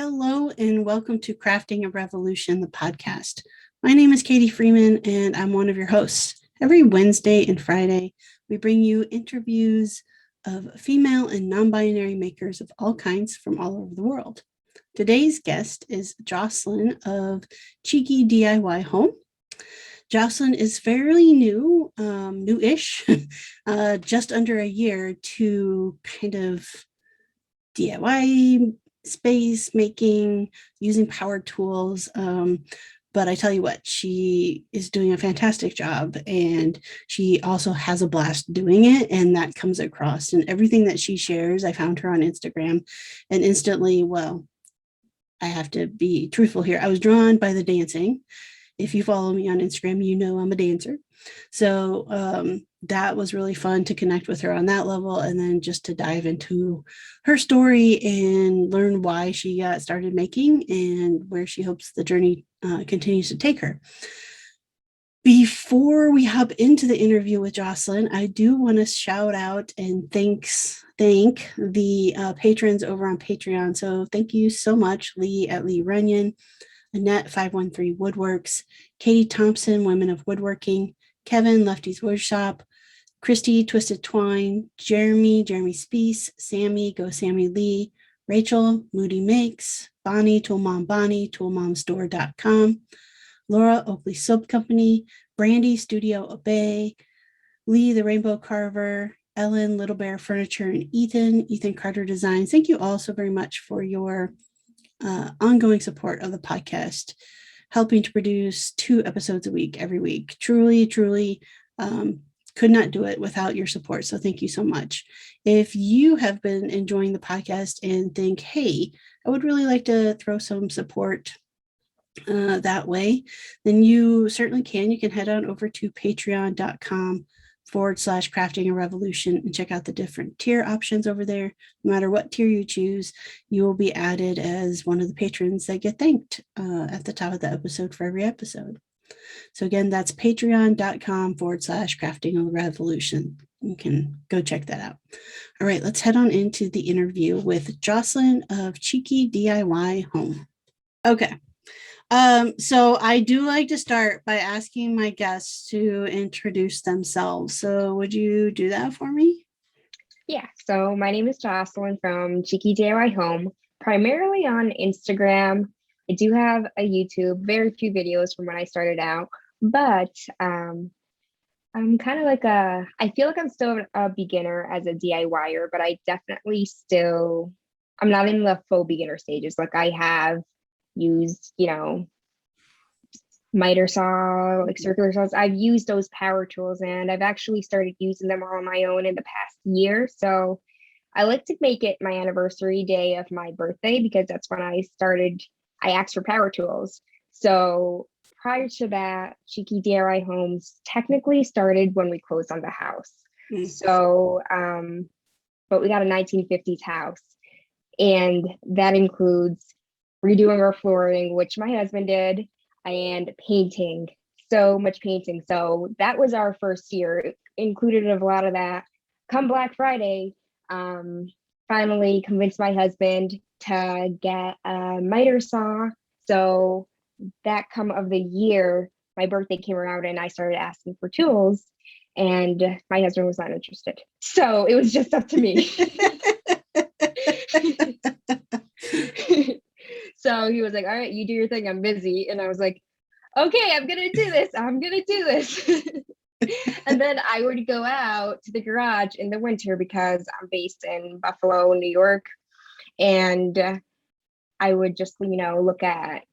Hello and welcome to Crafting a Revolution, the podcast. My name is Katie Freeman and I'm one of your hosts. Every Wednesday and Friday, we bring you interviews of female and non-binary makers of all kinds from all over the world. Today's guest is Jocelyn of Cheeky DIY Home. Jocelyn is fairly new, newish, just under a year to kind of DIY space making, using power tools. But I tell you what, she is doing a fantastic job and she also has a blast doing it. And that comes across in everything that she shares. I found her on Instagram and instantly, well, I have to be truthful here. I was drawn by the dancing. If you follow me on Instagram, you know I'm a dancer. So that was really fun to connect with her on that level, and then just to dive into her story and learn why she got started making and where she hopes the journey continues to take her. Before we hop into the interview with Jocelyn, I do want to shout out and thank the patrons over on Patreon. So thank you so much, Lee at Lee Runyon, Annette 513 Woodworks, Katie Thompson, Women of Woodworking, Kevin, Lefty's Woodshop, Christy, Twisted Twine, Jeremy Speece, Sammy, Go Sammy Lee, Rachel, Moody Makes, Bonnie, Toolmom Bonnie, toolmomstore.com, Laura, Oakley Soap Company, Brandy, Studio Obey, Lee, the Rainbow Carver, Ellen, Little Bear Furniture, and Ethan Carter Designs. Thank you all so very much for your ongoing support of the podcast, helping to produce 2 episodes a week every week. Truly could not do it without your support. So thank you so much. If you have been enjoying the podcast and think, hey, I would really like to throw some support that way, then you certainly can. You can head on over to patreon.com/crafting a revolution and check out the different tier options over there. No matter what tier you choose, you will be added as one of the patrons that get thanked at the top of the episode for every episode. So again, that's patreon.com/crafting a revolution. You can go check that out. All right, let's head on into the interview with Jocelyn of Cheeky DIY Home. Okay. So I do like to start by asking my guests to introduce themselves. So would you do that for me? Yeah, so my name is Jocelyn from Cheeky DIY Home, primarily on Instagram. I do have a YouTube, very few videos from when I started out, but I'm kind of like I feel like I'm still a beginner as a DIYer, but I definitely I'm not in the full beginner stages. Like I have used, miter saw, like circular saws. I've used those power tools and I've actually started using them on my own in the past year. So I like to make it my anniversary day of my birthday because that's when I asked for power tools. So prior to that, Cheeky DIY Homes technically started when we closed on the house. So, but we got a 1950s house, and that includes redoing our flooring, which my husband did, and painting, so much painting. So that was our first year. It included a lot of that. Come Black Friday, finally convinced my husband to get a miter saw. So that come of the year, my birthday came around and I started asking for tools, and my husband was not interested. So it was just up to me. So he was like, all right, you do your thing, I'm busy. And I was like, okay, I'm gonna do this. And then I would go out to the garage in the winter because I'm based in Buffalo, New York. And I would just, look at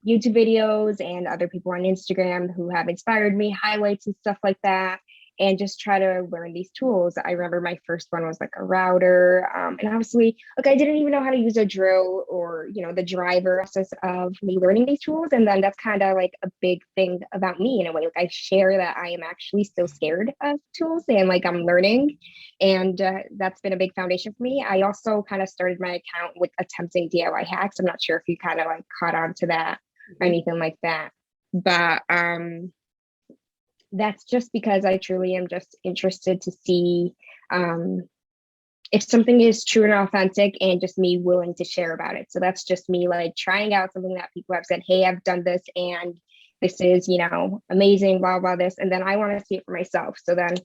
YouTube videos and other people on Instagram who have inspired me, highlights and stuff like that, and just try to learn these tools. I remember my first one was like a router. And obviously, I didn't even know how to use a drill or, the driver process of me learning these tools. And then that's kind of like a big thing about me in a way. Like I share that I am actually still scared of tools and like I'm learning. And that's been a big foundation for me. I also kind of started my account with attempting DIY hacks. I'm not sure if you kind of like caught on to that or anything like that. But that's just because I truly am just interested to see if something is true and authentic and just me willing to share about it. So that's just me like trying out something that people have said, hey, I've done this and this is, amazing, blah, blah, this. And then I want to see it for myself. So then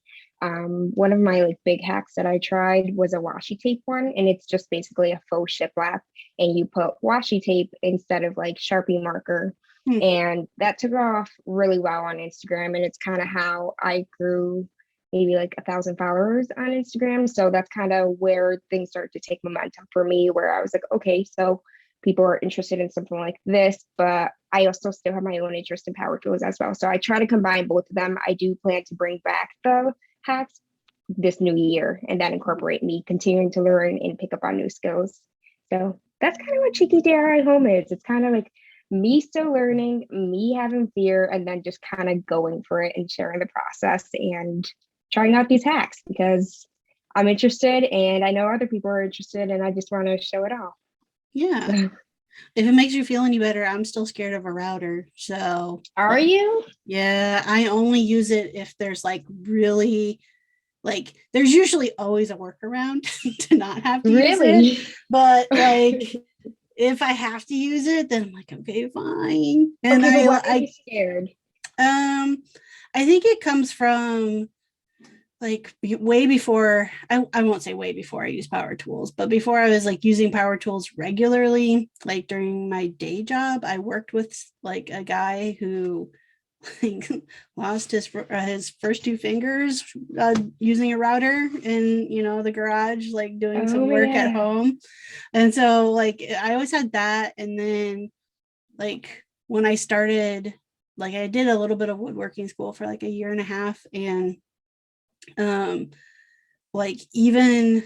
one of my like big hacks that I tried was a washi tape one. And it's just basically a faux shiplap. And you put washi tape instead of like Sharpie marker. Hmm. And that took off really well on Instagram. And it's kind of how I grew maybe like 1,000 followers on Instagram. So that's kind of where things started to take momentum for me, where I was like, okay, so people are interested in something like this, but I also still have my own interest in power tools as well. So I try to combine both of them. I do plan to bring back the hacks this new year and that incorporate me continuing to learn and pick up on new skills. So that's kind of what Cheeky DIY Home is. It's kind of like me still learning, me having fear, and then just kind of going for it and sharing the process and trying out these hacks because I'm interested and I know other people are interested and I just want to show it off. Yeah. If it makes you feel any better, I'm still scared of a router. So Are you? yeah, I only use it if there's like really like there's usually always a workaround to not have to use Really? it. But like if I have to use it, then I'm like, okay, fine. And Okay, but why are you scared? I think it comes from like way before I won't say way before I used power tools, but before I was like using power tools regularly, like during my day job, I worked with like a guy who like lost his first two fingers using a router in the garage, like doing Oh some my work at God. home. And so like I always had that. And then like when I started, like I did a little bit of woodworking school for like a year and a half, and like even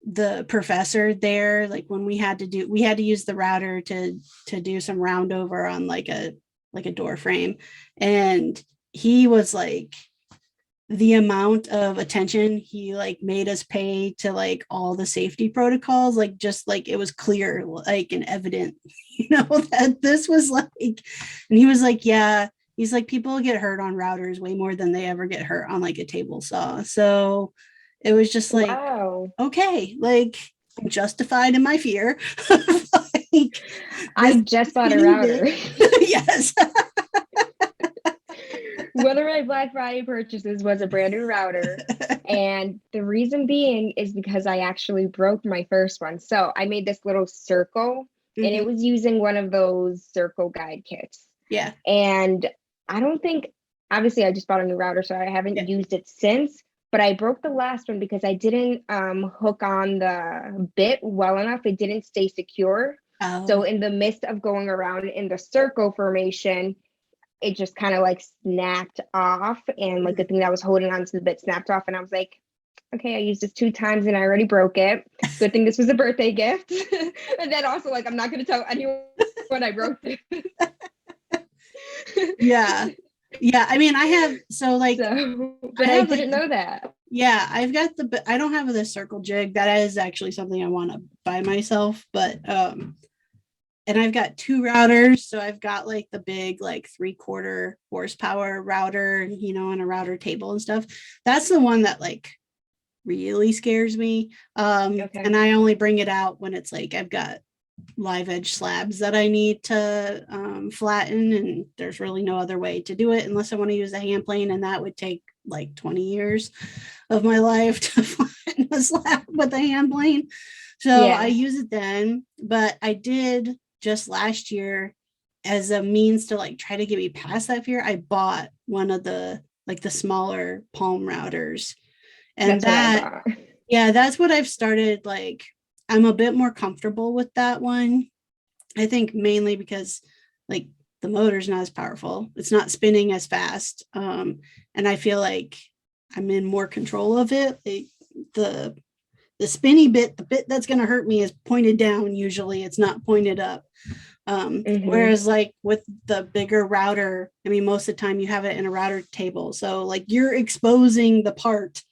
the professor there, like when we had to use the router to do some round over on like a door frame, and he was like, the amount of attention he like made us pay to like all the safety protocols, like just like it was clear, like and evident, that this was like, and he was like, yeah, he's like, people get hurt on routers way more than they ever get hurt on like a table saw. So it was just like, Wow. okay, like I'm justified in my fear. Like, I just bought a router. Yes. One of my Black Friday purchases was a brand new router. And the reason being is because I actually broke my first one. So I made this little circle and it was using one of those circle guide kits. Yeah. And I don't think, obviously, I just bought a new router, so I haven't used it since. But I broke the last one because I didn't hook on the bit well enough. It didn't stay secure. Oh. So in the midst of going around in the circle formation, it just kind of like snapped off. And like the thing that was holding on to the bit snapped off. And I was like, okay, I used this 2 times and I already broke it. Good thing this was a birthday gift. And then also like, I'm not going to tell anyone when I broke this. Yeah. I mean, I have, so like, but I didn't know that. Yeah, I've got I don't have the circle jig. That is actually something I want to buy myself, but and I've got 2 routers. So I've got like the big like 3/4 horsepower router, and a router table and stuff. That's the one that like really scares me. Okay. And I only bring it out when it's like I've got live edge slabs that I need to flatten, and there's really no other way to do it unless I want to use a hand plane, and that would take like 20 years of my life to flatten a slab with a hand plane. So yeah. I use it then, but I did just last year as a means to like try to get me past that fear. I bought one of the like the smaller palm routers, and that's what I've started. Like I'm a bit more comfortable with that one. I think mainly because like the motor's not as powerful. It's not spinning as fast. And I feel like I'm in more control of it. Like the spinny bit, the bit that's going to hurt me is pointed down. Usually it's not pointed up. Whereas like with the bigger router, I mean, most of the time you have it in a router table. So like you're exposing the part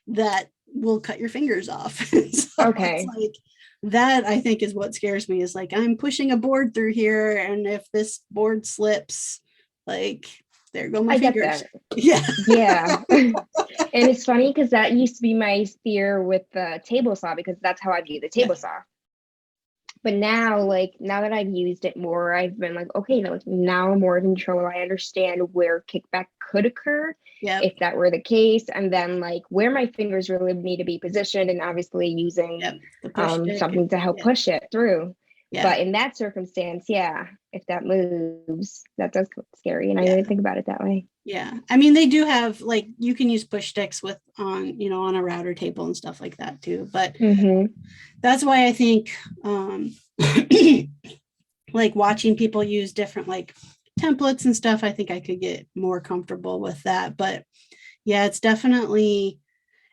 that will cut your fingers off. So okay. It's like, that I think is what scares me, is like I'm pushing a board through here, and if this board slips, like there go my I get fingers. that. Yeah. Yeah. And it's funny because that used to be my fear with the table saw, because that's how I view the Yeah. table saw. But now, like, now that I've used it more, I've been like, okay, no, now I'm more in control. I understand where kickback could occur Yep. if that were the case, and then like where my fingers really need to be positioned, and obviously using Yep. The push stick. something to help Yeah. push it through. Yeah. But in that circumstance, yeah, if that moves, that does look scary, and I Yeah. didn't think about it that way. Yeah. I mean, they do have like you can use push sticks with on a router table and stuff like that too. But that's why I think like watching people use different like templates and stuff, I think I could get more comfortable with that. But yeah, it's definitely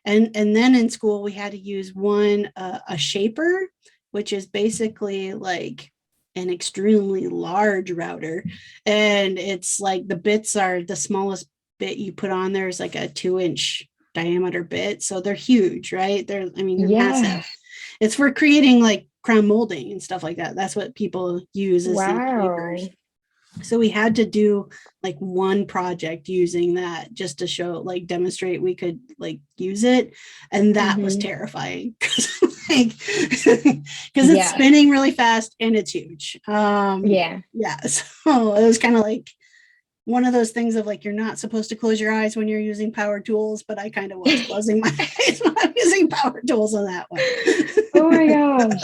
and then in school we had to use a shaper, which is basically like an extremely large router, and it's like the bits are the smallest bit you put on there is like a 2-inch diameter bit, so they're huge, right? They're massive. Yeah. It's for creating like crown molding and stuff like that. That's what people use as these Wow. shapers. So we had to do like one project using that just to show, like, demonstrate we could like use it, and that was terrifying because like because it's spinning really fast and it's huge. Yeah. So it was kind of like one of those things of like you're not supposed to close your eyes when you're using power tools, but I kind of was closing my eyes when I'm using power tools on that one. Oh my gosh.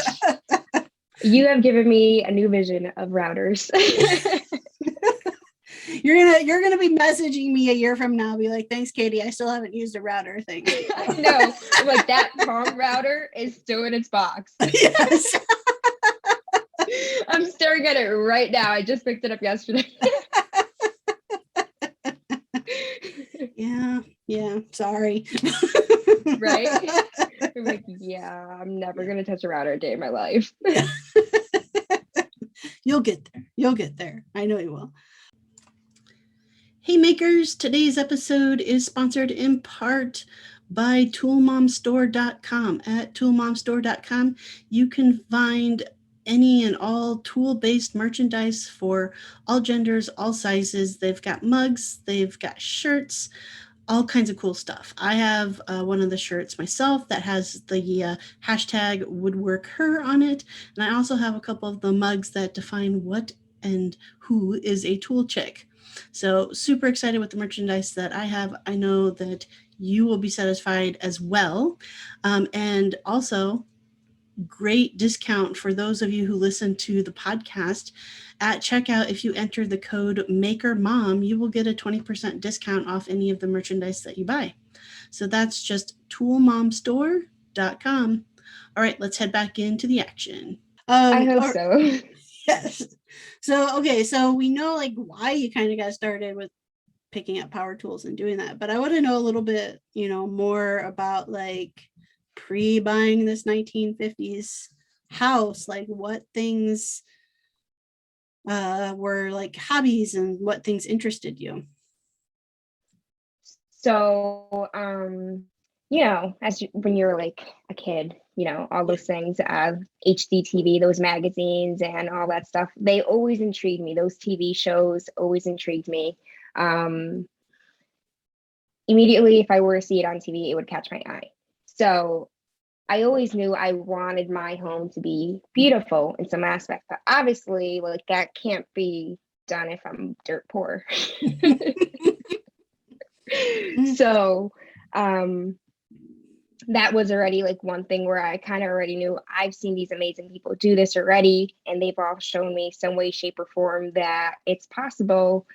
You have given me a new vision of routers. You're gonna be messaging me a year from now, be like, thanks, Katie, I still haven't used a router thing. I know. I'm like, that Pong router is still in its box. Yes. I'm staring at it right now. I just picked it up yesterday. Yeah, sorry. Right? I'm like, yeah, I'm never gonna touch a router a day in my life. You'll get there. I know you will. Hey makers, today's episode is sponsored in part by toolmomstore.com. At toolmomstore.com, you can find any and all tool-based merchandise for all genders, all sizes. They've got mugs, they've got shirts, all kinds of cool stuff. I have one of the shirts myself that has the hashtag woodworker on it. And I also have a couple of the mugs that define what and who is a tool chick. So super excited with the merchandise that I have. I know that you will be satisfied as well. And also great discount for those of you who listen to the podcast. At checkout, if you enter the code MAKERMOM, you will get a 20% discount off any of the merchandise that you buy. So that's just toolmomstore.com. All right, let's head back into the action. I hope so. Yes. So, okay, so we know like why you kind of got started with picking up power tools and doing that, but I want to know a little bit, more about like pre-buying this 1950s house, like what things were like hobbies and what things interested you. So, when you're like a kid, all those things of HDTV, those magazines and all that stuff, they always intrigued me. Those TV shows always intrigued me. Immediately, if I were to see it on TV, it would catch my eye. So I always knew I wanted my home to be beautiful in some aspect, but obviously, like, that can't be done if I'm dirt poor. So that was already like one thing where I kind of already knew I've seen these amazing people do this already, and they've all shown me some way, shape, or form that it's possible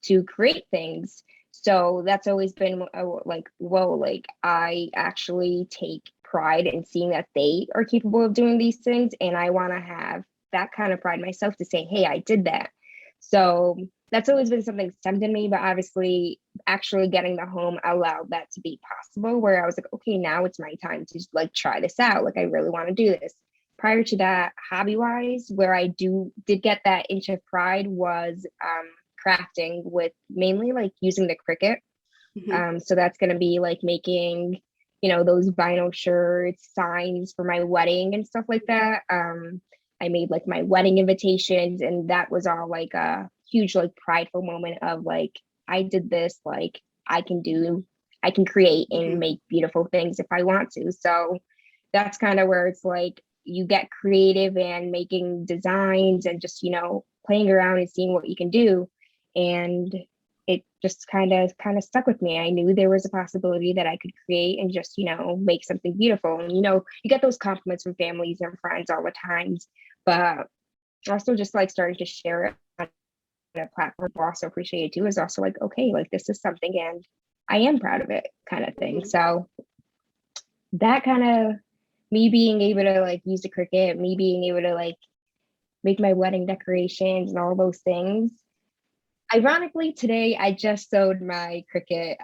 to create things. So that's always been like, whoa, like I actually take pride in seeing that they are capable of doing these things, and I want to have that kind of pride myself to say, hey, I did that. So that's always been something stemmed in me, but obviously actually getting the home allowed that to be possible, where I was like, okay, now it's my time to like try this out. Like, I really want to do this. Prior to that, hobby wise, where I did get that inch of pride was crafting, with mainly like using the Cricut. So that's going to be like making, those vinyl shirts, signs for my wedding and stuff like that. I made like my wedding invitations, and that was all like a huge like prideful moment of like I did this, like I can create and make beautiful things if I want to. So that's kind of where it's like you get creative and making designs and just, playing around and seeing what you can do. And it just kind of stuck with me. I knew there was a possibility that I could create and just, make something beautiful. And you get those compliments from families and friends all the times, but also just like starting to share it on a platform people also appreciate it too is also like, okay, like this is something and I am proud of it kind of thing. So that kind of me being able to like use the Cricut, me being able to like make my wedding decorations and all those things. Ironically, today I just sewed my Cricut,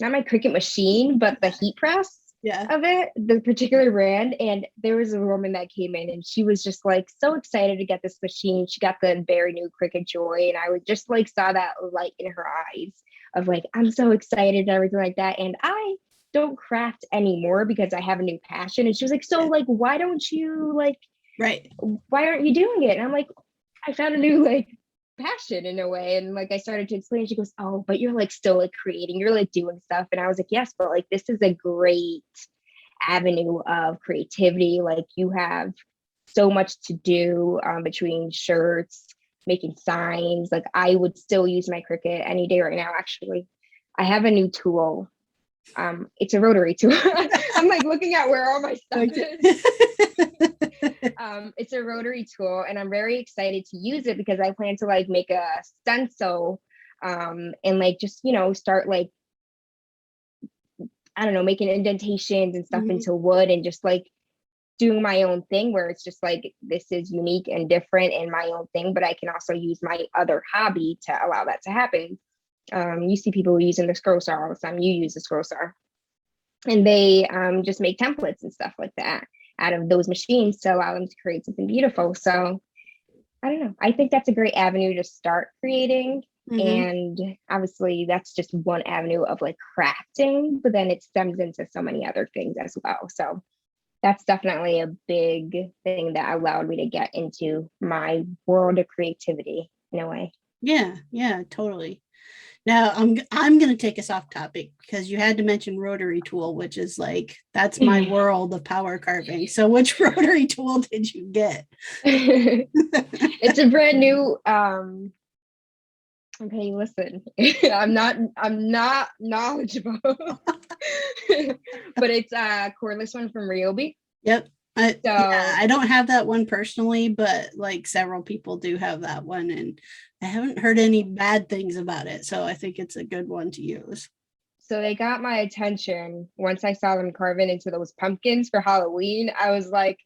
not my Cricut machine, but the heat press of it, the particular brand. And there was a woman that came in and she was just like so excited to get this machine. She got the very new Cricut Joy. And I would just like saw that light in her eyes of like, I'm so excited and everything like that. And I don't craft anymore because I have a new passion. And she was like, so like, why don't you like, why aren't you doing it? And I'm like, I found a new like passion in a way. And like I started to explain, she goes, oh, but you're like still like creating, you're like doing stuff. And I was like, yes, but like this is a great avenue of creativity. Like you have so much to do between shirts, making signs. Like I would still use my Cricut any day right now. Actually, I have a new tool. It's a rotary tool. I'm like looking at where all my stuff is. It's a rotary tool and I'm very excited to use it because I plan to like make a stencil and like just start like I don't know, making indentations and stuff into wood and just like doing my own thing where it's just like this is unique and different and my own thing, but I can also use my other hobby to allow that to happen. You see people using the scroll saw all the time. You use the scroll saw and they just make templates and stuff like that out of those machines to allow them to create something beautiful. So I don't know. I think that's a great avenue to start creating. And obviously that's just one avenue of like crafting, but then it stems into so many other things as well. So that's definitely a big thing that allowed me to get into my world of creativity in a way. Yeah, totally. Now I'm going to take us off topic because you had to mention rotary tool, which is like, that's my world of power carving. So which rotary tool did you get? It's a brand new, okay, listen, I'm not knowledgeable, but it's a cordless one from Ryobi. Yep. I don't have that one personally, but like several people do have that one and I haven't heard any bad things about it. So I think it's a good one to use. So they got my attention once I saw them carving into those pumpkins for Halloween. I was like,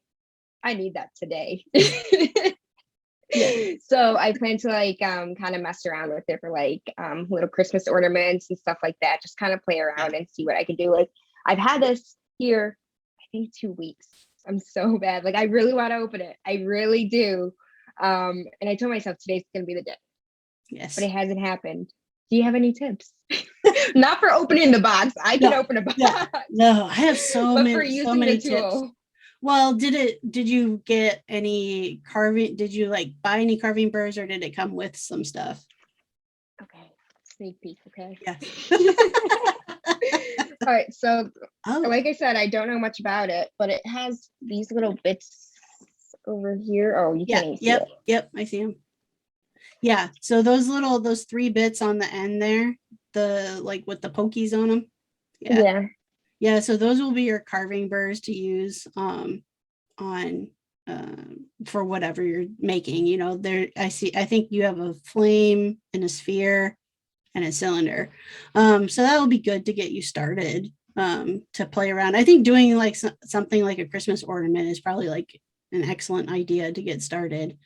I need that today. So I plan to like kind of mess around with it for like little Christmas ornaments and stuff like that. Just kind of play around and see what I can do. Like I've had this here, I think 2 weeks. I'm so bad. Like I really want to open it. I really do. And I told myself today's gonna be the day. Yes. But it hasn't happened. Do you have any tips? Not for opening the box. I can open a box. No, I have so many tips. Tool. Well, did you get any carving? Did you like buy any carving burrs or did it come with some stuff? Okay. Sneak peek. Okay. Yeah. All right. So like I said, I don't know much about it, but it has these little bits over here. Oh, you can't even see it. Yep. I see them. Yeah. So those 3 bits on the end there, the like with the pokies on them. Yeah. So those will be your carving burrs to use on for whatever you're making. I think you have a flame and a sphere and a cylinder. So that will be good to get you started to play around. I think doing like something like a Christmas ornament is probably like an excellent idea to get started.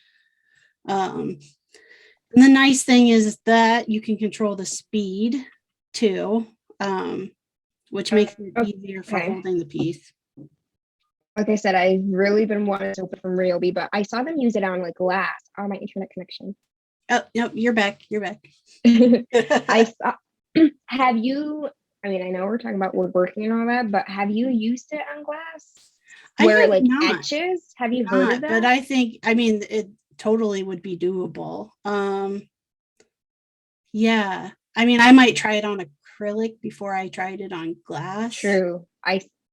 And the nice thing is that you can control the speed too, which makes it easier for holding the piece. Like I said, I've really been wanting to open from Ryobi, but I saw them use it on like glass on my internet connection. Oh, no, you're back. I saw, have you, I mean, I know we're talking about woodworking and all that, but have you used it on glass? Where like etches? Have you heard of that? But I think, it totally would be doable. Yeah. I mean, I might try it on acrylic before I tried it on glass. True.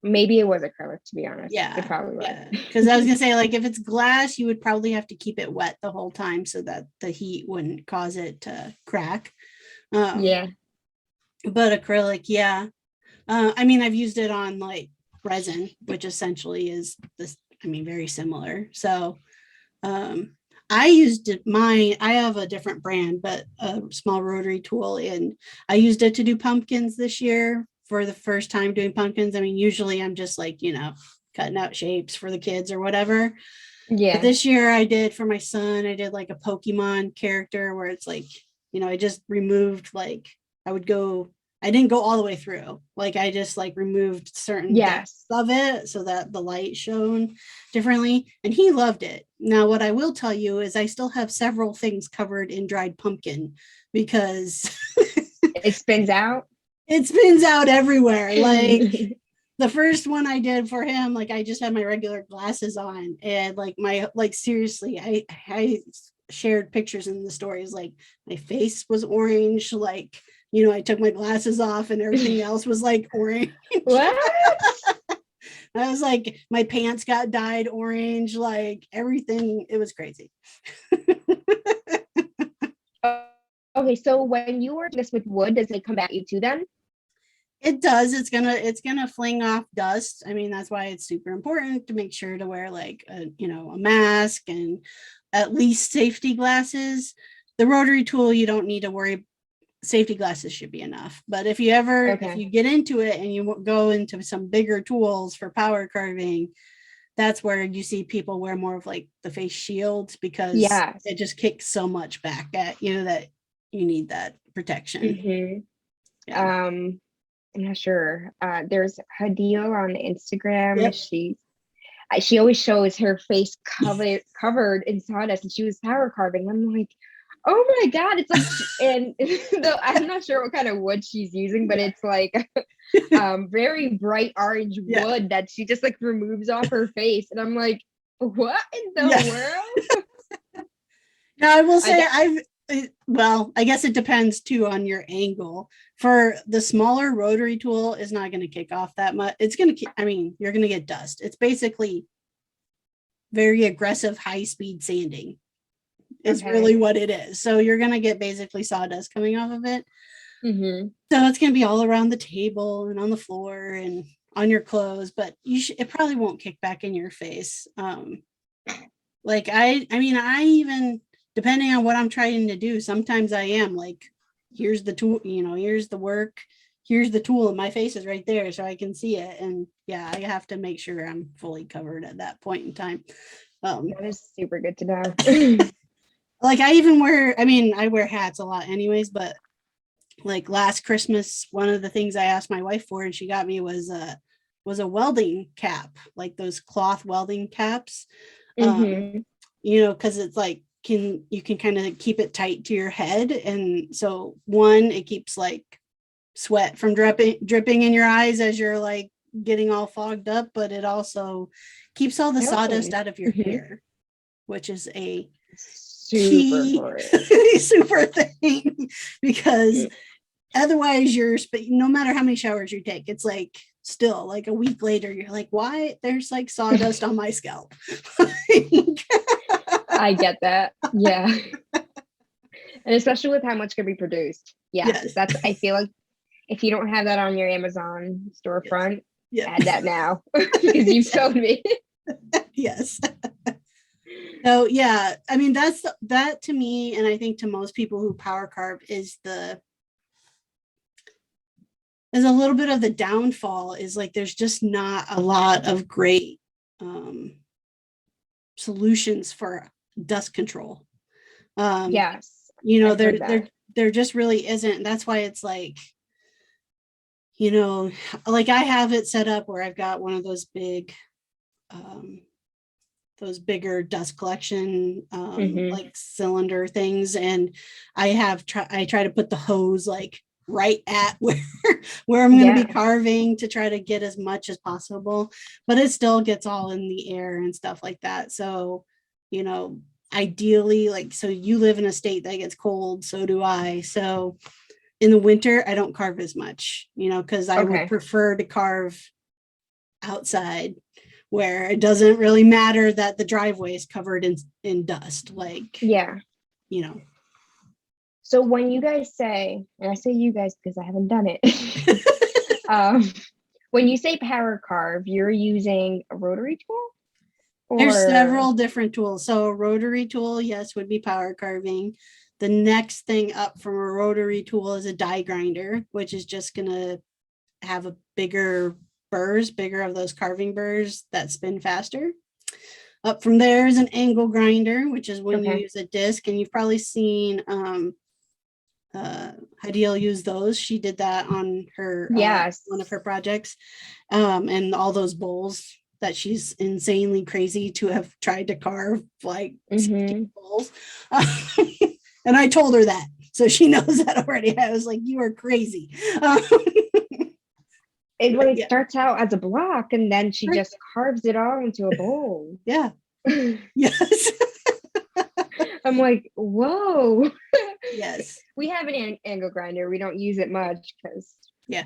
Maybe it was acrylic, to be honest. Yeah. It probably was. Yeah. Because I was gonna say, like, if it's glass, you would probably have to keep it wet the whole time so that the heat wouldn't cause it to crack. Yeah. But acrylic, yeah. I mean, I've used it on like resin, which essentially is this, I mean, very similar. So um, I used it, I have a different brand, but a small rotary tool, and I used it to do pumpkins this year for the first time doing pumpkins. I mean, usually I'm just like, cutting out shapes for the kids or whatever. But Yeah. this year I did for my son, I did like a Pokemon character where it's like, I just removed like, I didn't go all the way through. Like I just like removed certain depths Yes. of it so that the light shone differently. And he loved it. Now, what I will tell you is I still have several things covered in dried pumpkin because It spins out. it spins out everywhere. Like the first one I did for him, like I just had my regular glasses on, and like seriously, I shared pictures in the stories, like my face was orange, like I took my glasses off and everything else was like orange. What? I was like, my pants got dyed orange, like everything. It was crazy. Okay, so when you work this with wood, does it come back at you too then? It does. It's gonna fling off dust. I mean, that's why it's super important to make sure to wear like a mask and at least safety glasses. The rotary tool, you don't need to worry. Safety glasses should be enough. But if you get into it and you go into some bigger tools for power carving, that's where you see people wear more of like the face shields because Yes. it just kicks so much back at you that you need that protection. Yeah. I'm not sure. There's Hadil on Instagram. Yep. She always shows her face covered in sawdust, and she was power carving. I'm like, oh my god, it's like, and I'm not sure what kind of wood she's using, but it's like very bright orange wood that she just like removes off her face, and I'm like, what in the world? Now I will say I guess it depends too on your angle. For the smaller rotary tool is not going to kick off that much. It's going to, I mean, you're going to get dust. It's basically very aggressive, high speed sanding is really what it is. So you're going to get basically sawdust coming off of it. Mm-hmm. So it's going to be all around the table and on the floor and on your clothes, but it probably won't kick back in your face. Like I mean, I even, depending on what I'm trying to do, sometimes I am like, here's the tool, here's the work, here's the tool, and my face is right there so I can see it. And yeah, I have to make sure I'm fully covered at that point in time. That is super good to know. Like I wear hats a lot anyways, but like last Christmas, one of the things I asked my wife for and she got me was a welding cap, like those cloth welding caps. Because it's like you can kind of keep it tight to your head, and so it keeps like sweat from dripping in your eyes as you're like getting all fogged up, but it also keeps all the sawdust out of your hair, which is a super super thing, because otherwise no matter how many showers you take, it's like still like a week later you're like, why there's like sawdust on my scalp. I get that. Yeah. And especially with how much can be produced. Yes. That's, I feel like if you don't have that on your Amazon storefront, add that now because you've told me. Yes. So yeah, I mean, that to me, and I think to most people who power carve, is a little bit of the downfall, is like there's just not a lot of great solutions for dust control. Yes. There just really isn't. That's why it's like, like I have it set up where I've got one of those bigger dust collection like cylinder things, and I try to put the hose like right at where I'm going to be carving to try to get as much as possible, but it still gets all in the air and stuff like that. So ideally, like, so you live in a state that gets cold, so do I, so in the winter, I don't carve as much, because I would Okay. prefer to carve outside where it doesn't really matter that the driveway is covered in dust. Like, Yeah. you know, So when you guys say, and I say you guys because I haven't done it, um, when you say power carve, you're using a rotary tool there's or several different tools. So a rotary tool, yes, would be power carving. The next thing up from a rotary tool is a die grinder, which is just going to have a bigger of those carving burrs that spin faster. Up from there is an angle grinder, which is when you okay. use a disc, and you've probably seen Heidiel use those. She did that on her Yes. one of her projects, and all those bowls that she's insanely crazy to have tried to carve like Mm-hmm. bowls. And I told her that, so she knows that already. I was like, "You are crazy." It like Yeah, starts out as a block and then she right. just carves it all into a bowl. Yeah, yes, I'm like, whoa. yes, We have an angle grinder. We don't use it much because, yeah.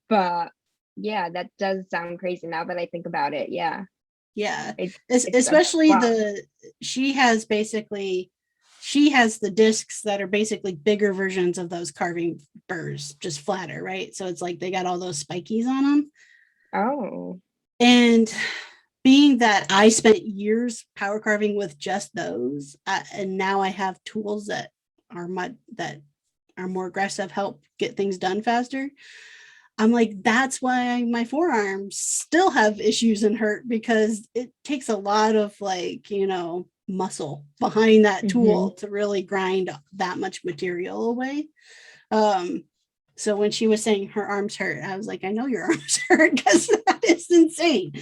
but yeah, that does sound crazy now that I think about it. Yeah, Yeah, it's a especially block. she has the discs that are basically bigger versions of those carving burrs, just flatter, right? So it's like they got all those spikies on them. Oh, And being that I spent years power carving with just those, and now I have tools that are more aggressive, help get things done faster. I'm like, that's why my forearms still have issues and hurt, because it takes a lot of muscle behind that mm-hmm. tool to really grind that much material away. Um, so when she was saying her arms hurt, I was like, I know your arms hurt because that is insane.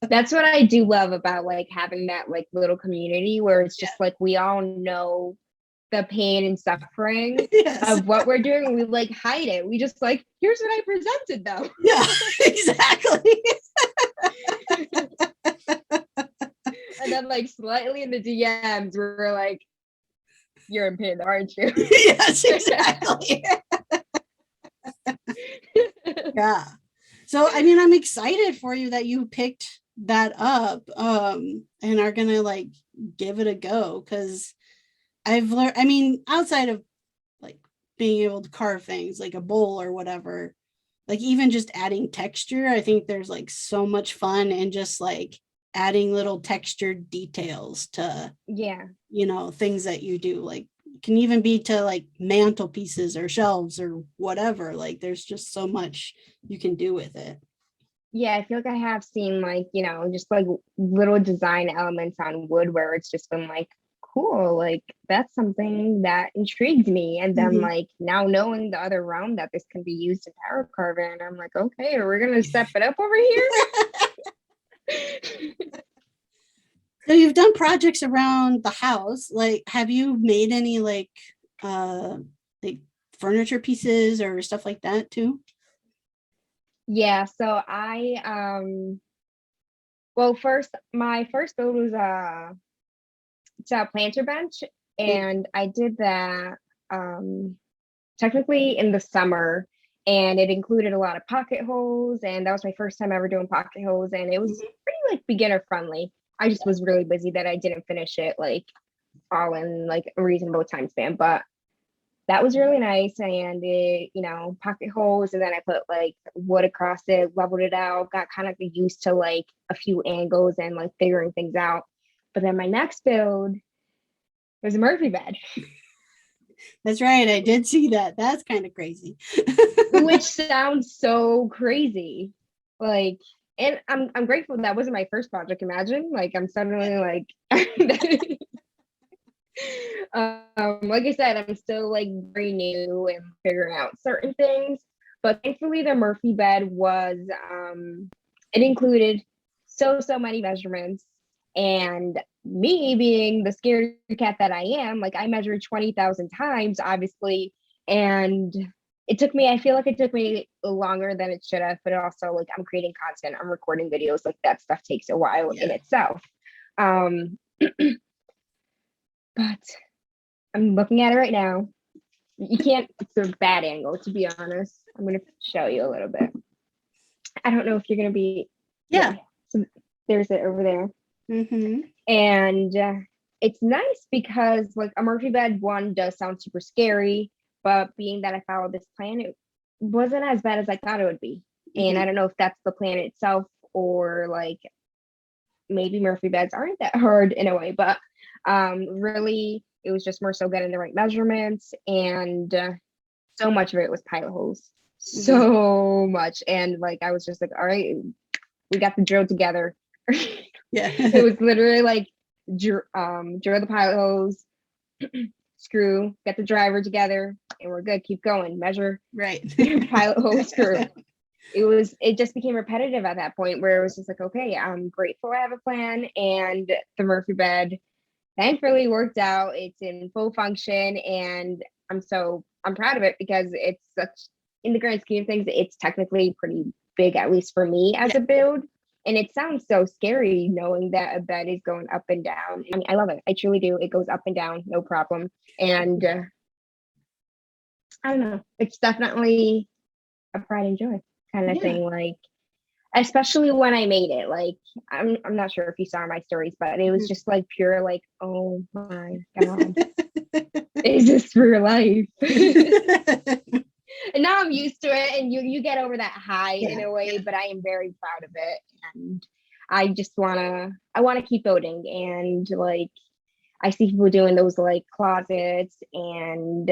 That's what I do love about like having that like little community where it's just like we all know the pain and suffering Yes. of what we're doing and we like hide it. We just like, here's what I presented though. Yeah, exactly. And then like slightly in the DMs, we're like, you're in pain, aren't you? Yes, exactly. Yeah. So I mean, I'm excited for you that you picked that up and are gonna like give it a go, because I've learned, I mean, outside of like being able to carve things like a bowl or whatever, like even just adding texture, I think there's like so much fun in just like adding little textured details to Yeah. things that you do, like can even be to like mantelpieces or shelves or whatever. Like there's just so much you can do with it. Yeah, I feel like I have seen like, just like little design elements on wood where it's just been like, cool, like that's something that intrigues me. And then Mhm. like now knowing the other realm that this can be used in power carving, I'm like, okay, are we gonna step it up over here? So you've done projects around the house. Like, have you made any uh like furniture pieces or stuff like that too? Yeah, so well first my first build was it's a planter bench Mm, and I did that um technically in the summer and it included a lot of pocket holes and that was my first time ever doing pocket holes and it was mhm. pretty like beginner friendly. I just was really busy that I didn't finish it like all in like a reasonable time span, but that was really nice and it pocket holes and then I put like wood across it, leveled it out, got kind of used to like a few angles and like figuring things out. But then my next build was a Murphy bed, That's right. I did see that. That's kind of crazy. which sounds so crazy. Like, and I'm grateful that wasn't my first project. Imagine, like, I'm suddenly like, like I said, I'm still like very new and figuring out certain things. But thankfully, the Murphy bed was it included so many measurements, and me being the scared cat that I am, like I measured 20,000 times, obviously, and it took me. I feel like it took me longer than it should have, but also like I'm creating content, I'm recording videos, like that stuff takes a while in Yeah. itself. Um, but I'm looking at it right now. You can't, it's a bad angle, to be honest. I'm going to show you a little bit. I don't know if you're going to be, Yeah. So there's it over there. Mm-hmm. And it's nice because like a Murphy bed one does sound super scary, but being that I followed this plan, it wasn't as bad as I thought it would be. And I don't know if that's the plan itself or like maybe Murphy beds aren't that hard in a way, but really it was just more so getting the right measurements, and so much of it was pilot holes, so much. And like I was just like, all right, we got the drill together. Yeah. It was literally like drill the pilot hose, screw, get the driver together, and we're good. Keep going, measure, Right. pilot hose, screw. It just became repetitive at that point where it was just like, okay, I'm grateful I have a plan, and the Murphy bed thankfully worked out. It's in full function, and I'm proud of it because it's such, in the grand scheme of things, it's technically pretty big, at least for me as a build. And it sounds so scary knowing that a bed is going up and down. I mean, I love it. I truly do. It goes up and down, no problem. And I don't know. It's definitely a pride and joy kind of thing. Like, especially when I made it. Like, I'm not sure if you saw my stories, but it was just like pure, like, oh my God, is this real life? And now I'm used to it, and you get over that high in a way, but I am very proud of it. And I just I wanna keep building, and like I see people doing those like closets and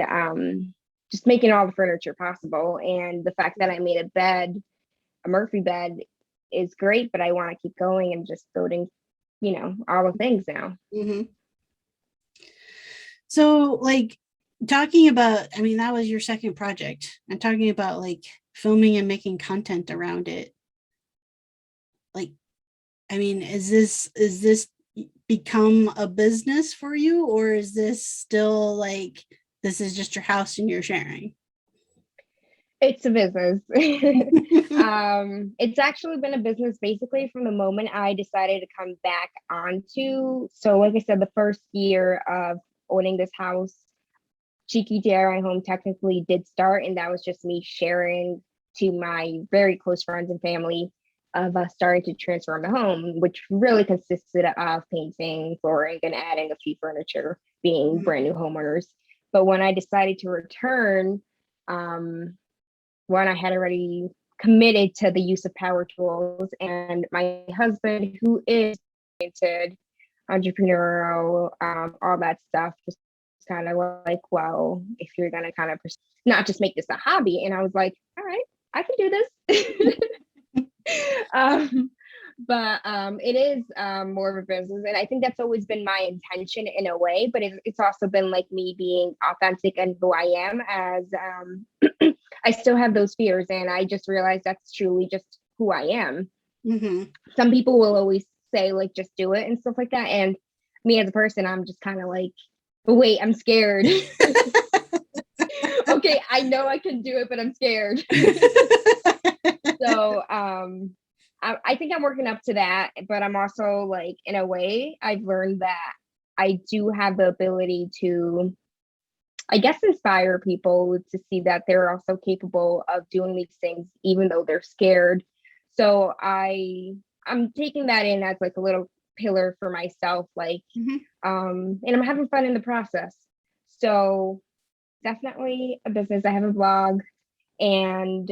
just making all the furniture possible. And the fact that I made a Murphy bed is great, but I want to keep going and just building, all the things now. So like talking about, I mean, that was your second project. I'm talking about like filming and making content around it. Like, I mean, is this become a business for you, or is this still like this is just your house and you're sharing? It's a business. It's actually been a business basically from the moment I decided to come back onto. So, like I said, the first year of owning this house, Cheeky DIY Home technically did start, and that was just me sharing to my very close friends and family of us starting to transform the home, which really consisted of painting, flooring, and adding a few furniture, being brand new homeowners. But when I decided to return, when I had already committed to the use of power tools, and my husband, who is oriented, entrepreneurial, all that stuff, just kind of like, well, if you're gonna kind of not just make this a hobby, and I was like, all right, I can do this. But it is more of a business, and I think that's always been my intention in a way, but it's also been like me being authentic and who I am, as I still have those fears, and I just realized that's truly just who I am. Some people will always say like just do it and stuff like that, and me as a person, I'm just kind of like, but wait, I'm scared. Okay, I know I can do it, but I'm scared. So I think I'm working up to that, but I'm also like, in a way, I've learned that I do have the ability to, I guess, inspire people to see that they're also capable of doing these things, even though they're scared. So I'm taking that in as like a little pillar for myself, like, and I'm having fun in the process. So definitely a business. I have a blog, and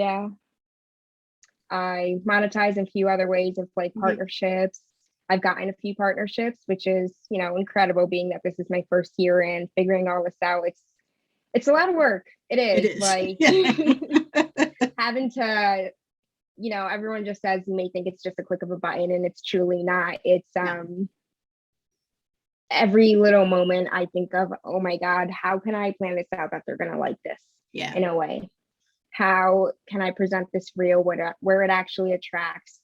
I monetize in a few other ways of like partnerships. I've gotten a few partnerships, which is, incredible, being that this is my first year and figuring all this out. It's a lot of work. It is. Like having to, everyone just says, you may think it's just a click of a button, and it's truly not. It's every little moment I think of, oh my God, how can I plan this out that they're gonna like this in a way? How can I present this reel where it actually attracts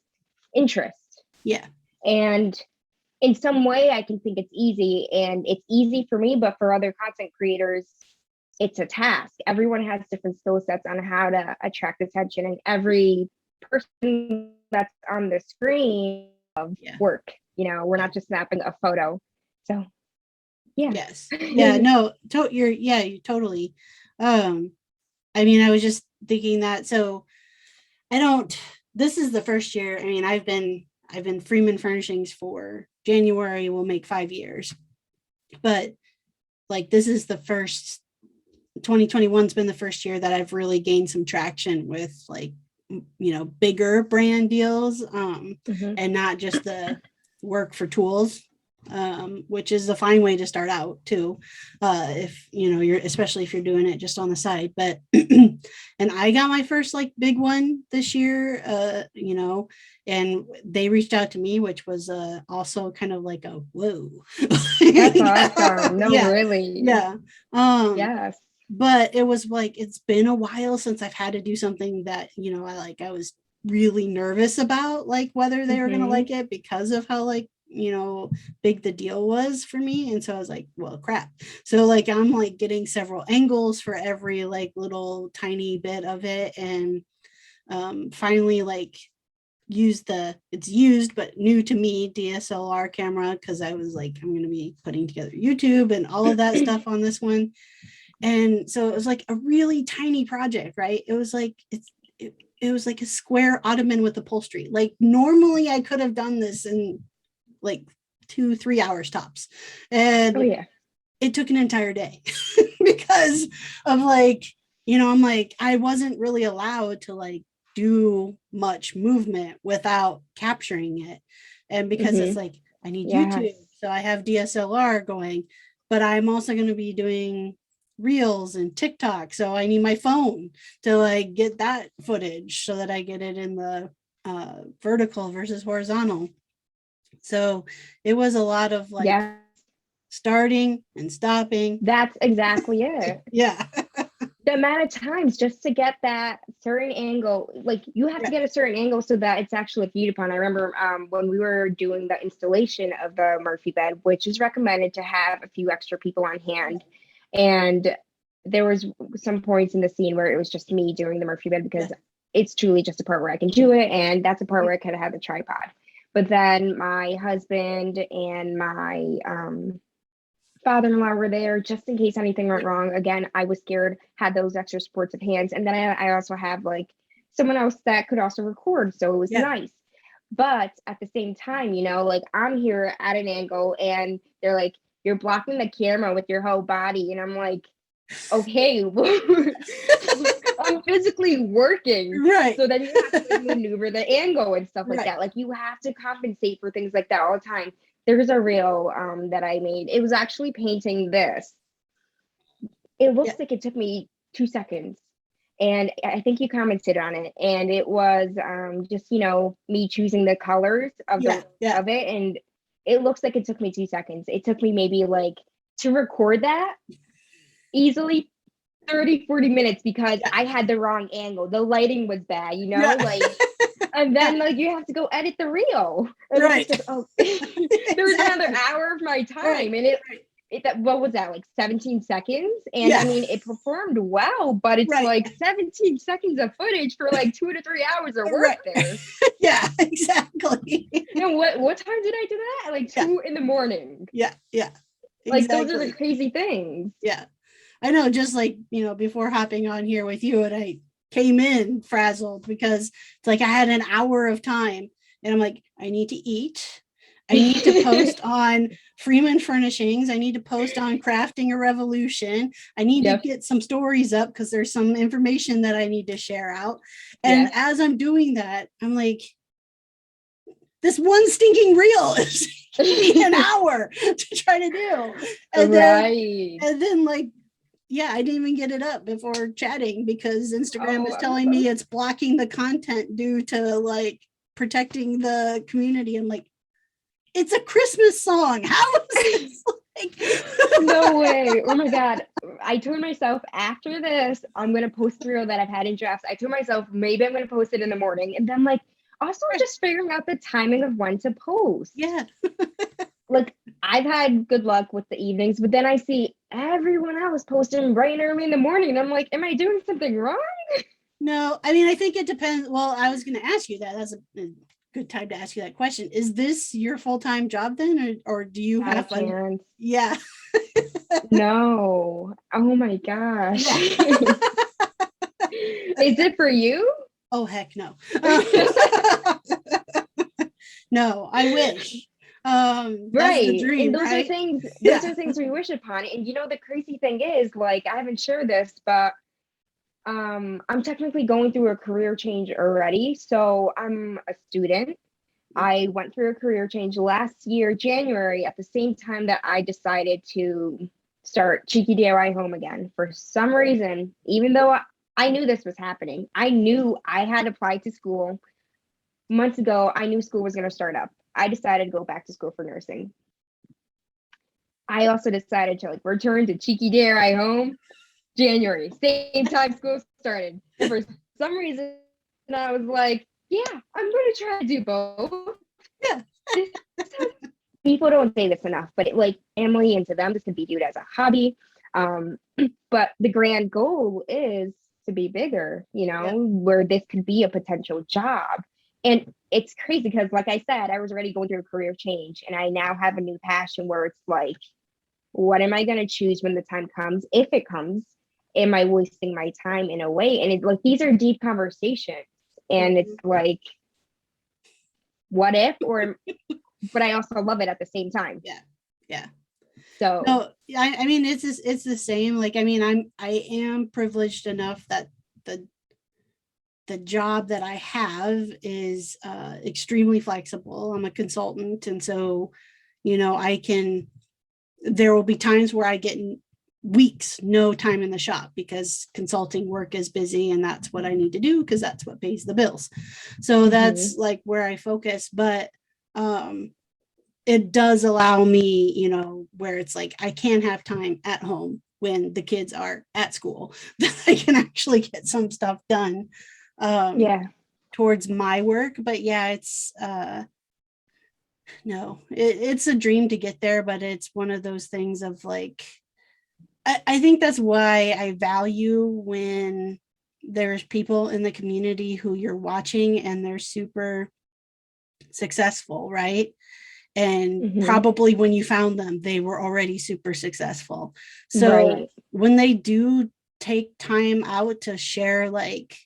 interest? And in some way, I can think it's easy, and it's easy for me, but for other content creators, it's a task. Everyone has different skill sets on how to attract attention, and every person that's on the screen of work, we're not just snapping a photo. So Yeah. Yes. Yeah, no, you totally. I mean, I was just thinking that. So I don't, this is the first year. I mean, I've been Freeman Furnishings for January will make 5 years, but like this is the first 2021's been the first year that I've really gained some traction with like bigger brand deals, Mhm. and not just the work for tools, which is a fine way to start out too, if you're, especially if you're doing it just on the side. But and I got my first like big one this year, and they reached out to me, which was also kind of like a whoa. That's awesome. No, Yeah, really. yeah. um Yes. but it was like it's been a while since I've had to do something that I was really nervous about, like whether they were going to Hmm. like it because of how like big the deal was for me. And so I was like, well, crap. So like I'm like getting several angles for every like little tiny bit of it, and finally like use the it's used but new to me DSLR camera, because I was like, I'm going to be putting together YouTube and all of that stuff on this one. And so it was like a really tiny project, right? It was like it was like a square ottoman with upholstery. Like normally I could have done this in like 2-3 hours tops, Oh and yeah. it took an entire day because of like I'm like I wasn't really allowed to like do much movement without capturing it. And because it's Hmm. like I need Yes. YouTube, so I have DSLR going, but I'm also going to be doing reels and TikTok, so I need my phone to like get that footage so that I get it in the vertical versus horizontal. So it was a lot of like Yeah. starting and stopping. That's exactly it. Yeah. The amount of times just to get that certain angle, like you have to Yeah. get a certain angle so that it's actually viewed upon. I remember when we were doing the installation of the Murphy bed, which is recommended to have a few extra people on hand. And there was some points in the scene where it was just me doing the Murphy bed Yeah. because it's truly just a part where I can do it. And that's a part where I kind of have the tripod. But then my husband and my father-in-law were there just in case anything went wrong. Again, I was scared, had those extra supports of hands. And then I also have like someone else that could also record. So it was Yeah. nice. But at the same time, like I'm here at an angle and they're like, you're blocking the camera with your whole body. And I'm like, okay, I'm physically working. Right. So then you have to like maneuver the angle and stuff like Right. that. Like you have to compensate for things like that all the time. There's a reel that I made. It was actually painting this. It looks Yeah. like it took me 2 seconds. And I think you commented on it. And it was just, me choosing the colors of Yeah. Yeah. it. And it looks like it took me 2 seconds. It took me maybe like to record that easily 30-40 minutes because Yeah. I had the wrong angle. The lighting was bad, Yeah. like, and Yeah. then like you have to go edit the reel. And it's Right. just like, oh, there was another Exactly. hour of my Right. time. And that what was that, like 17 seconds? And I Yeah. mean, it performed well, but it's Right. like 17 seconds of footage for like 2 to 3 hours of work Right. there. Yeah. Exactly. And what time did I do that? At like Yeah. 2 in the morning. Yeah. Yeah. Like those are the Exactly. crazy things. Yeah. I know, just like, before hopping on here with you, and I came in frazzled because it's like I had an hour of time, and I'm like, I need to eat. I need to post on Freeman Furnishings. I need to post on Crafting a Revolution. I need to Yep. get some stories up because there's some information that I need to share out. And Yes. as I'm doing that, I'm like, this one stinking reel is taking me an hour to try to do. And then Right. like, yeah, I didn't even get it up before chatting because Instagram Oh, is I'm telling so me it's blocking the content due to like protecting the community. I'm like, it's a Christmas song. How is this like? no way. Oh my God. I told myself after this, I'm going to post the reel that I've had in drafts. I told myself maybe I'm going to post it in the morning. And then, like, also just figuring out the timing of when to post. Yeah. Like, I've had good luck with the evenings, but then I see everyone else posting bright and early in the morning. And I'm like, am I doing something wrong? No, I mean, I think it depends. Well, I was going to ask you that. That's a good time to ask you that question. Is this your full-time job then, or do you I have fun? can't. Yeah. No. Oh my gosh. Yeah. Is it for you? Oh, heck no. No, I wish. That's the Right. And dream, those are right? things, those Yeah. are things we wish upon. And the crazy thing is, like, I haven't shared this, but I'm technically going through a career change already. So I'm a student. I went through a career change last year, January, at the same time that I decided to start Cheeky DIY Home again. For some reason, even though I knew this was happening, I knew I had applied to school months ago. I knew school was going to start up. I decided to go back to school for nursing. I also decided to like return to Cheeky DIY Home January, same time school started. And for some reason, I was like, yeah, I'm going to try to do both. Yeah. People don't say this enough, but like family and to them, this can be viewed as a hobby. But the grand goal is to be bigger, where this could be a potential job. And it's crazy because, like I said, I was already going through a career change and I now have a new passion where it's like, what am I going to choose when the time comes? If it comes, am I wasting my time in a way? And it's like, these are deep conversations. And it's like, what if, but I also love it at the same time. Yeah. Yeah. So no, I mean, it's the same. Like, I mean, I am privileged enough that the job that I have is extremely flexible. I'm a consultant. And so, there will be times where I get weeks, no time in the shop because consulting work is busy and that's what I need to do because that's what pays the bills. So that's like where I focus. But it does allow me, where it's like I can have time at home when the kids are at school that I can actually get some stuff done towards my work. But yeah, it's no, it's a dream to get there, but it's one of those things of like, I think that's why I value when there's people in the community who you're watching and they're super successful, right? And probably when you found them, they were already super successful. So when they do take time out to share, like,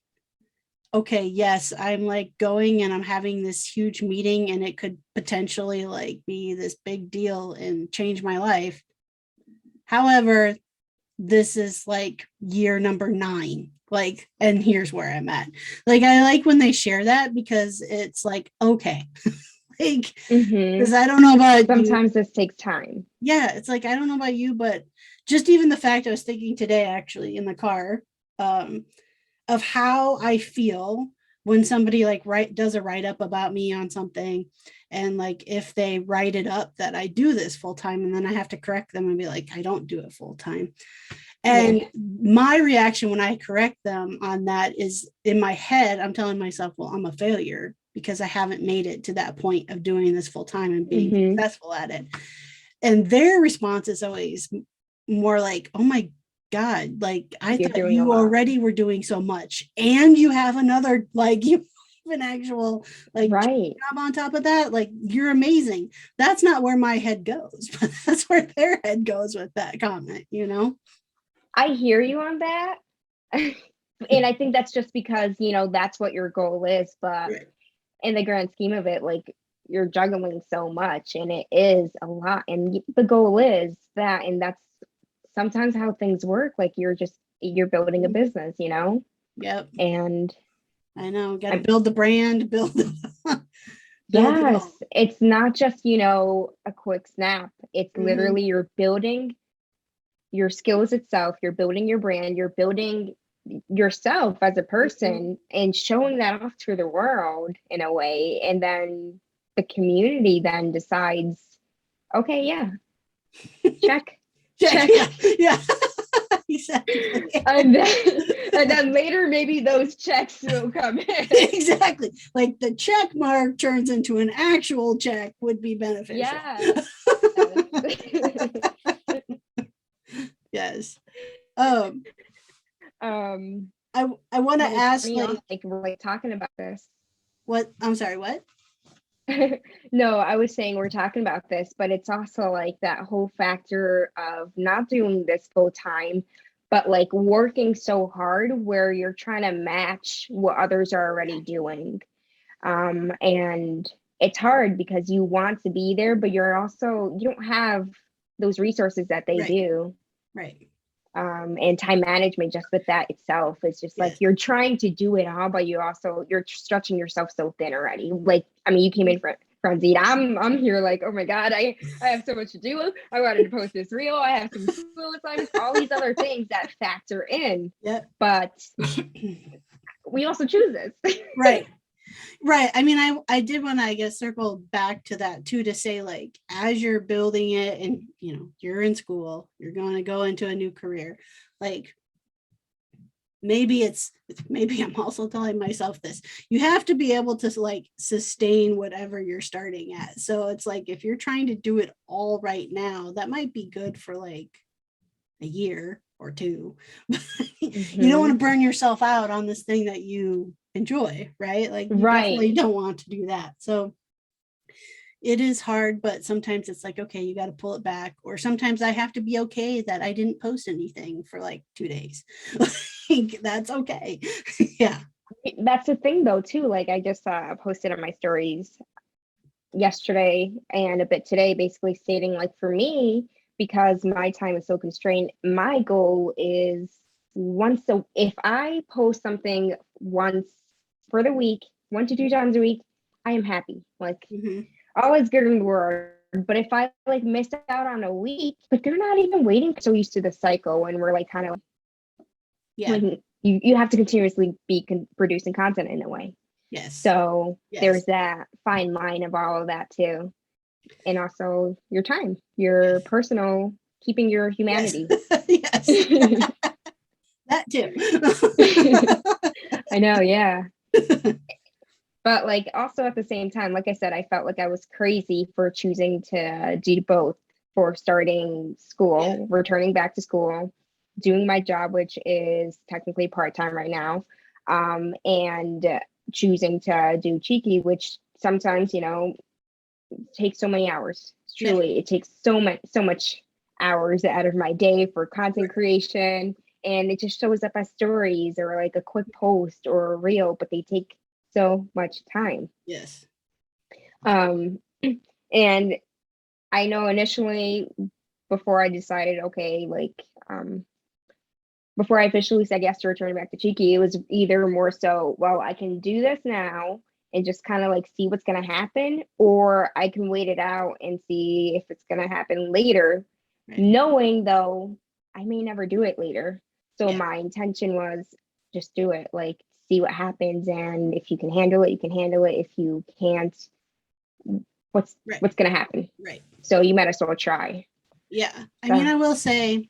okay, yes, I'm like going and I'm having this huge meeting and it could potentially like be this big deal and change my life. However, this is like year number 9, like, and here's where I'm at. Like, I like when they share that because it's like, okay, like, because I don't know about sometimes this takes time. Yeah, it's like, I don't know about you, but just even the fact I was thinking today, actually, in the car, of how I feel when somebody like does a write up about me on something, and like if they write it up that I do this full time, and then I have to correct them and be like, I don't do it full time. And my reaction when I correct them on that is, in my head, I'm telling myself, well, I'm a failure because I haven't made it to that point of doing this full time and being successful at it. And their response is always more like, oh my God, like I thought you already were doing so much and you have another, like, you have an actual like job on top of that. Like, you're amazing. That's not where my head goes, but that's where their head goes with that comment, I hear you on that. And I think that's just because, that's what your goal is. But in the grand scheme of it, like, you're juggling so much and it is a lot. And the goal is that, and that's sometimes how things work. Like, you're building a business, Yep. And I know, got to build the brand, yes, it's not just, a quick snap. It's literally you're building your skills itself, you're building your brand, you're building yourself as a person and showing that off to the world in a way. And then the community then decides, okay, yeah, check. Yeah. Exactly. And then later maybe those checks will come in. Exactly. Like the check mark turns into an actual check would be beneficial. Yeah. Yes. I want to ask, like talking about this. what? I'm sorry, what? No, I was saying we're talking about this, but it's also like that whole factor of not doing this full time, but like working so hard where you're trying to match what others are already doing. And it's hard because you want to be there, but you don't have those resources that they Right. do. Right. And time management just with that itself is just like Yes. you're trying to do it all, but you're stretching yourself so thin already. Like, I mean, you came in from Zeta. I'm here like, oh my God, I have so much to do. I wanted to post this reel. I have some school assignments, all these other things that factor in. Yep. But we also choose this. Right. Right. I mean, I did want to, I guess, circle back to that too, to say like, as you're building it and, you're in school, you're going to go into a new career, like maybe I'm also telling myself this, you have to be able to like sustain whatever you're starting at. So it's like, if you're trying to do it all right now, that might be good for like a year or two. You don't want to burn yourself out on this thing that you enjoy, right? Like you definitely don't want to do that. So it is hard, but sometimes it's like, okay, you got to pull it back. Or sometimes I have to be okay that I didn't post anything for like 2 days. Like, that's okay. Yeah. That's the thing though, too. Like I just posted on my stories yesterday and a bit today, basically stating like for me, because my time is so constrained, my goal is if I post something once for the week, 1 to 2 times a week, I am happy. Like all is good in the world. But if I like missed out on a week, but they're not even waiting, so used to the cycle, and we're like kind of like you have to continuously be producing content in a way. Yes. So there's that fine line of all of that too. And also your time, your personal, keeping your humanity. Yes. That too. I know, yeah. But like also at the same time, like I said, I felt like I was crazy for choosing to do both, for starting school, returning back to school, doing my job, which is technically part-time right now, and choosing to do Cheeky, which sometimes, takes so many hours. Truly, it takes so much hours out of my day for content creation, and it just shows up as stories or like a quick post or a reel, but they take so much time. Yes. And I know initially, before I decided, okay, like before I officially said yes to returning back to Cheeky, it was either more so, well, I can do this now and just kind of like see what's going to happen, or I can wait it out and see if it's going to happen later, knowing though I may never do it later. So my intention was just do it, like see what happens, and if you can handle it, you can handle it. If you can't, what's going to happen? Right. So you might as well try. Yeah. I mean, I will say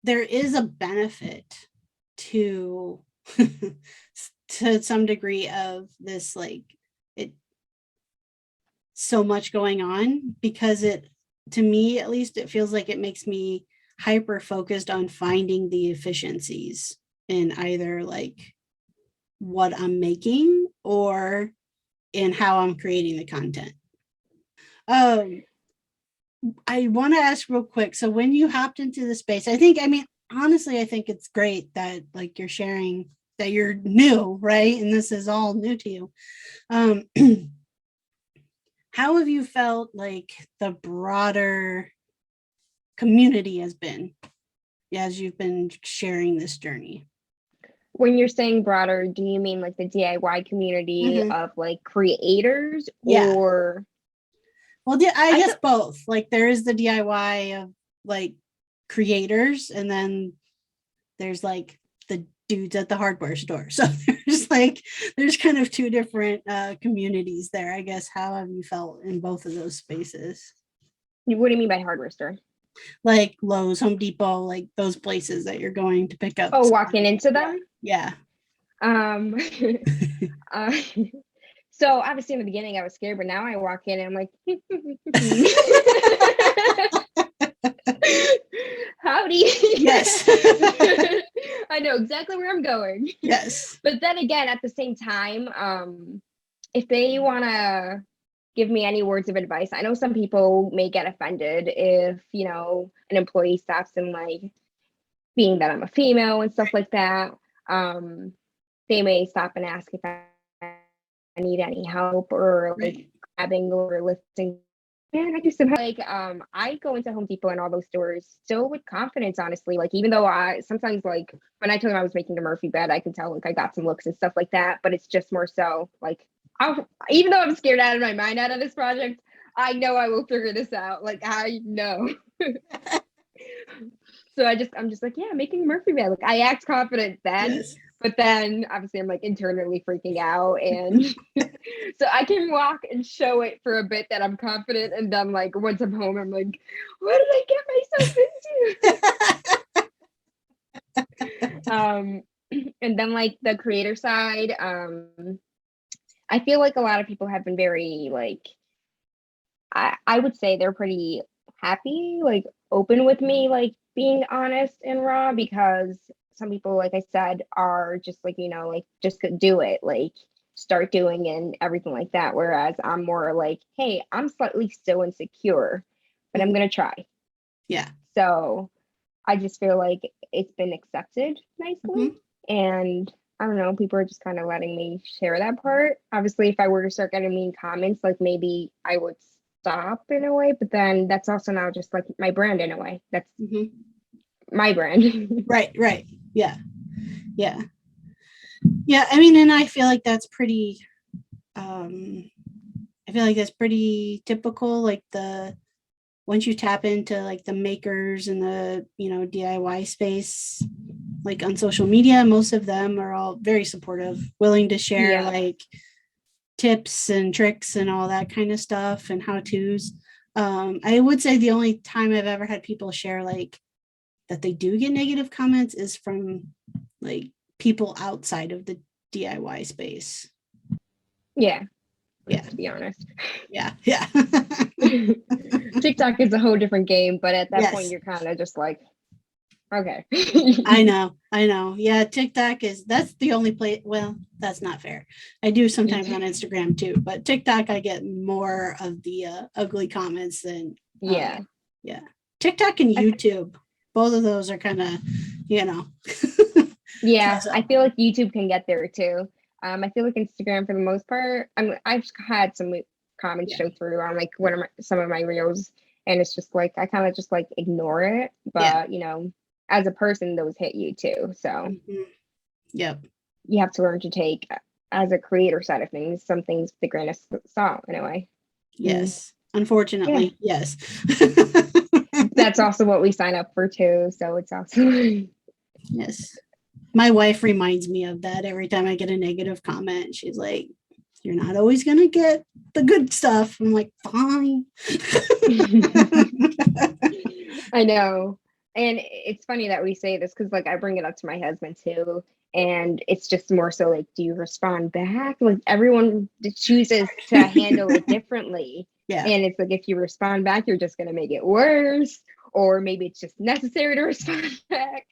there is a benefit to to some degree of this, like it so much going on, because it, to me at least, it feels like it makes me hyper focused on finding the efficiencies in either like what I'm making or in how I'm creating the content. I want to ask real quick. So when you hopped into the space, honestly, I think it's great that like you're sharing that you're new, right? And this is all new to you. How have you felt like the broader community has been as you've been sharing this journey? When you're saying broader, do you mean like the DIY community of like creators, or? Well, I guess both. Like there is the DIY of like creators, and then there's like the dudes at the hardware store. So there's kind of two different communities there, I guess. How have you felt in both of those spaces? What do you mean by hardware store? Like Lowe's, Home Depot, like those places that you're going to pick up. Oh, walking into them? Yeah. So obviously in the beginning I was scared, but now I walk in and I'm like, howdy. Yes. I know exactly where I'm going. Yes. But then again, at the same time, if they want to give me any words of advice, I know some people may get offended if, an employee stops and like, being that I'm a female and stuff like that, they may stop and ask if I need any help or like Right. grabbing or lifting. Man, I do some like I go into Home Depot and all those stores still with confidence, honestly. Like even though I sometimes like when I told them I was making the Murphy bed, I could tell like I got some looks and stuff like that. But it's just more so like even though I'm scared out of my mind out of this project, I know I will figure this out. Like I know. So I'm just like, yeah, making Murphy bed. Like I act confident then, Yes. but then obviously I'm like internally freaking out. And so I can walk and show it for a bit that I'm confident. And then like once I'm home, I'm like, what did I get myself into? And then like the creator side, I feel like a lot of people have been very like, I would say they're pretty happy, like open with me, like being honest and raw, because some people, like I said, are just like, like just do it, like start doing and everything like that. Whereas I'm more like, hey, I'm slightly still insecure, but I'm gonna try. Yeah. So I just feel like it's been accepted nicely. And I don't know, people are just kind of letting me share that part. Obviously, if I were to start getting mean comments, like maybe I would stop in a way, but then that's also now just like my brand in a way. That's my brand. Right. Yeah. Yeah. I mean, and I feel like that's pretty I feel like that's pretty typical. Like once you tap into like the makers and the, DIY space, like on social media, most of them are all very supportive, willing to share like tips and tricks and all that kind of stuff and how to's. I would say the only time I've ever had people share like that they do get negative comments is from like people outside of the DIY space. Yeah. Yeah. To be honest. Yeah. TikTok is a whole different game, but at that point Yes. you're kind of just like, okay. I know. Yeah, TikTok that's the only place. Well, that's not fair. I do sometimes on Instagram too, but TikTok I get more of the ugly comments than yeah. TikTok and YouTube. Both of those are kind of, Yeah, I feel like YouTube can get there too. I feel like Instagram for the most part. I've had some comments show through on like some of my reels, and it's just like I kind of just like ignore it. But as a person, those hit you too. So Yep. You have to learn to take as a creator side of things, some things with a grain of salt in a way. Yes. Unfortunately, yes. That's also what we sign up for too. So it's also yes. My wife reminds me of that every time I get a negative comment. She's like, you're not always going to get the good stuff. I'm like, fine. I know. And it's funny that we say this because like I bring it up to my husband too. And it's just more so like, do you respond back? Like everyone chooses to handle it differently. Yeah. And it's like if you respond back, you're just gonna make it worse. Or maybe it's just necessary to respond back.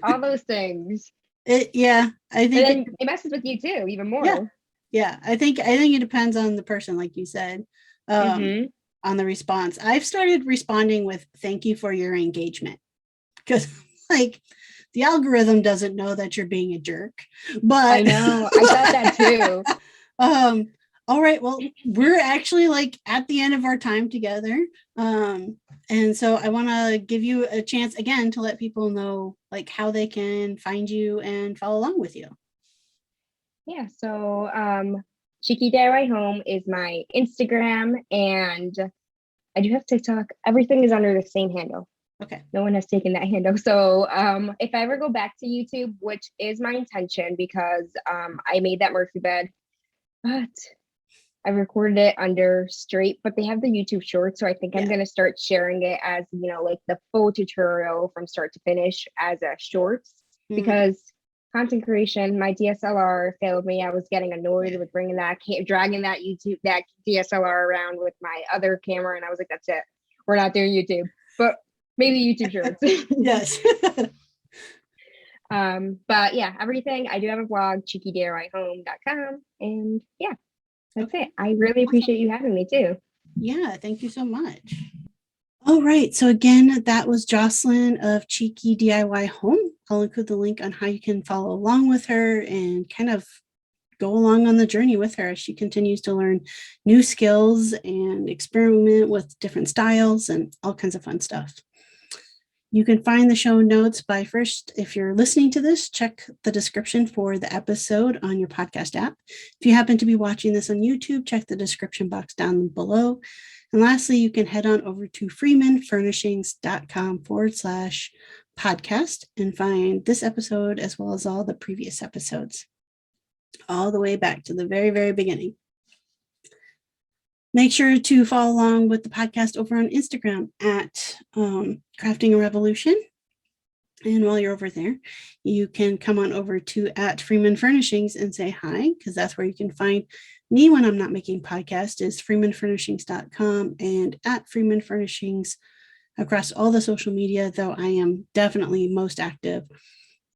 All those things. I think and then it messes with you too, even more. Yeah. I think it depends on the person, like you said, on the response. I've started responding with thank you for your engagement. Because like the algorithm doesn't know that you're being a jerk. But I know, I thought that too. All right, well, we're actually like at the end of our time together. And so I want to give you a chance again to let people know like how they can find you and follow along with you. Yeah, so Cheeky DIY Home is my Instagram, and I do have TikTok. Everything is under the same handle. Okay. No one has taken that handle. So if I ever go back to YouTube, which is my intention because I made that Murphy bed, but I recorded it under straight, but they have the YouTube shorts. So I think I'm going to start sharing it as, like the full tutorial from start to finish as a shorts because content creation, my DSLR failed me. I was getting annoyed with dragging that DSLR around with my other camera. And I was like, that's it. We're not doing YouTube, but maybe YouTube shorts. Yes. But yeah, everything. I do have a blog, cheekydiyhome.com. And yeah. That's it. I really appreciate you having me too. Yeah, thank you so much. All right, so again, that was Jocelyn of Cheeky DIY Home. I'll include the link on how you can follow along with her and kind of go along on the journey with her as she continues to learn new skills and experiment with different styles and all kinds of fun stuff. You can find the show notes by first, if you're listening to this, check the description for the episode on your podcast app. If you happen to be watching this on YouTube, check the description box down below. And lastly, you can head on over to freemanfurnishings.com/podcast and find this episode as well as all the previous episodes, all the way back to the very, very beginning. Make sure to follow along with the podcast over on Instagram at Crafting a Revolution. And while you're over there, you can come on over to at Freeman Furnishings and say hi, because that's where you can find me when I'm not making podcasts, is freemanfurnishings.com and at Freeman Furnishings across all the social media, though I am definitely most active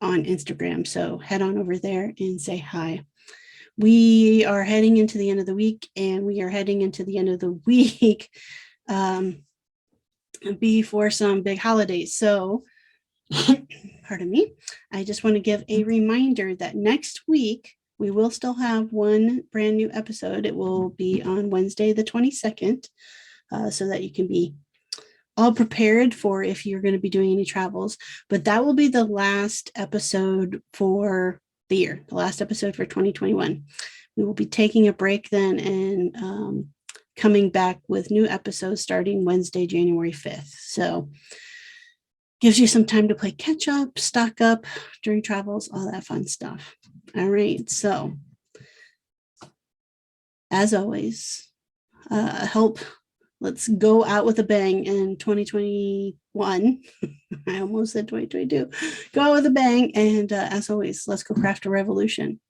on Instagram. So head on over there and say hi. We are heading into the end of the week, and we are heading into the end of the week before some big holidays. So, pardon me, I just want to give a reminder that next week we will still have one brand new episode. It will be on Wednesday, the 22nd, so that you can be all prepared for if you're going to be doing any travels. But that will be the last episode for the year, the last episode for 2021. We will be taking a break then and coming back with new episodes starting Wednesday, January 5th. So gives you some time to play catch up, stock up during travels, all that fun stuff. All right. So as always, let's go out with a bang in 2021. I almost said 2022. Go out with a bang. And as always, let's go craft a revolution.